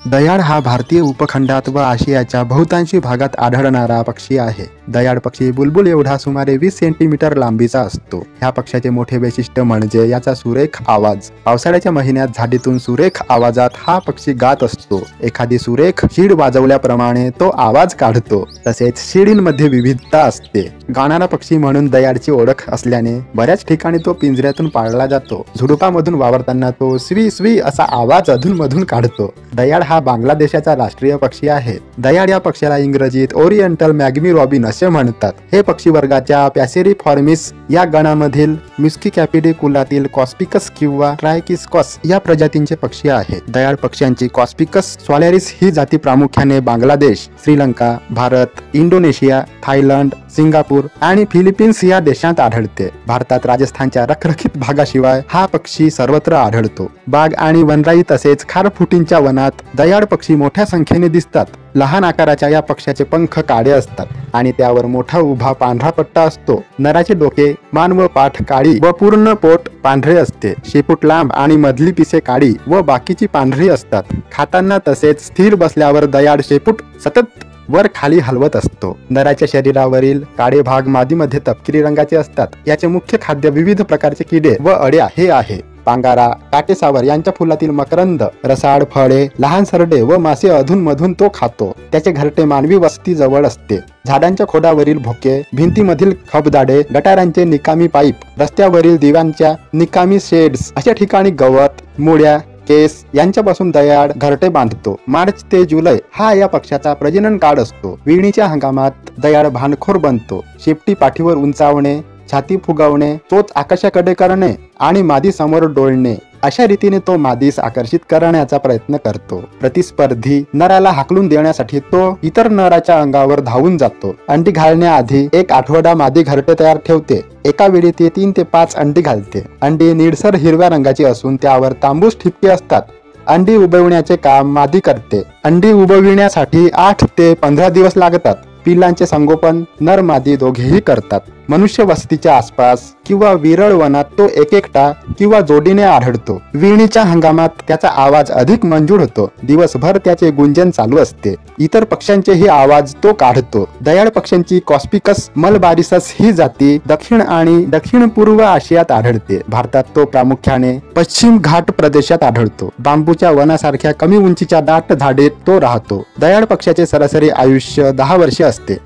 दयाळ हा भारतीय उपखंडात व आशियाच्या बहुतांशी भागात आढळणारा पक्षी आहे। दयाळ पक्षी बुलबुल एवढा सुमारे 20 सेंटीमीटर लांबीचा असतो। ह्या पक्षाचे मोठे वैशिष्ट्य म्हणजे याचा सुरेख आवाज। पावसाळ्याच्या महिन्यात झाडीतून सुरेख आवाजात हा पक्षी गात असतो। एखादी सुरेख शीड वाजवल्याप्रमाणे तो आवाज काढतो। तसेच शिडींमध्ये विविधता असते। गाणारा पक्षी म्हणून दयाळची ओळख असल्याने बऱ्याच ठिकाणी तो पिंजऱ्यातून पाळला जातो। झुडुपामधून वावरताना तो स्वी स्वी असा आवाज अधूनमधून काढतो। दयाळ हा बांगलादेशाचा राष्ट्रीय पक्षी आहे। दयाळ या पक्षाला इंग्रजीत ओरिएंटल मॅग्मी रॉबिन असे म्हणतात। हे पक्षी वर्गाच्या पॅसेरिफॉर्मिस या गणामधील म्युस्कीकॅपिडी कुलातील कॉस्पिकस किंवा ट्रायकिस्कॉस या प्रजातींचे पक्षी आहेत। दयाळ पक्ष्यांची कॉस्पिकस सॉलॅरिस ही जाती प्रामुख्याने Bangladesh, Sri Lanka, Bharat, Indonesia, Thailand, Singapore आणि फिलिपिन्स या देशात आढळते। भारतात राजस्थानच्या रखरखीत भागाशिवाय हा पक्षी सर्वत्र आढळतो। बाग आणि वनराई तसेच खारफुटींच्या वनात दयाळ पक्षी मोठ्या संख्येने दिसतात। लहान आकाराच्या या पक्षाचे पंख काळे असतात आणि त्यावर मोठा उभा पांढरा पट्टा असतो। नराचे डोके, मान व पाठ काळी व पूर्ण पोट पांढरे असते। शेपूट लांब आणि मधली पिसे काळी व बाकीची पांढरी असतात। खाताना तसेच स्थिर बसल्यावर दयाळ शेपूट सतत वर खाली हलवत असतो। नराच्या शरीरावरील काळे भाग मादीमध्ये तपकिरी रंगाचे असतात। याचे मुख्य खाद्य विविध प्रकारचे किडे व अळ्या हे आहे। पांगारा, काटेसावर यांच्या फुलातील मकरंद, रसाळ फळे, लहान सरडे व मासे अधूनमधून तो खातो। त्याचे घरटे मानवी वस्ती जवळ असते। झाडांच्या खोडावरील भोके, भिंतीमधील खबदाडे, गटारांचे निकामी पाईप, रस्त्यावरील दिव्यांच्या निकामी शेड्स अशा ठिकाणी गवत, मुळ्या, केस यांच्यापासून दयाळ घरटे बांधतो। मार्च ते जुलै हा या पक्षाचा प्रजनन काळ असतो। विणीच्या हंगामात दयाळ भानखोर बनतो। शेपटी पाठीवर उंचावणे, छाती फुगवणे, चोच आकाशाकडे करणे आणि मादी समोर डोळणे अशा रीतीने तो मादीस आकर्षित करण्याचा प्रयत्न करतो। प्रतिस्पर्धी नराला हाकलून देण्यासाठी तो इतर नराच्या अंगावर धावून जातो। अंडी घालण्याआधी 1 आठवडा मादी घरटे तयार ठेवते। एका वेळी ते 3 ते 5 अंडी घालते। अंडी निळसर हिरव्या रंगाची असून त्यावर तांबूस ठिपके असतात। अंडी उबविण्याचे काम मादी करते। अंडी उबविण्यासाठी 8 ते 15 दिवस लागतात। पिल्लांचे संगोपन नर मादी दोघेही करतात। मनुष्य वस्तीच्या आसपास किंवा विरळ वनात तो एकटा किंवा जोडीने आढळतो। विणीच्या हंगामात त्याचा आवाज अधिक मंजूळ होतो। दिवसभर त्याचे गुंजन चालू असते। इतर पक्ष्यांचेही आवाज तो काढतो। दयाळ पक्ष्यांची कॉस्पिकस मलबारिसस ही जाती दक्षिण आणि दक्षिण पूर्व आशियात आढळते। भारतात तो प्रामुख्याने पश्चिम घाट प्रदेशात आढळतो। बांबूच्या वनासारख्या कमी उंचीच्या दाट झाडीत तो राहतो। दयाळ पक्ष्याचे सरासरी आयुष्य 10 वर्षे असते।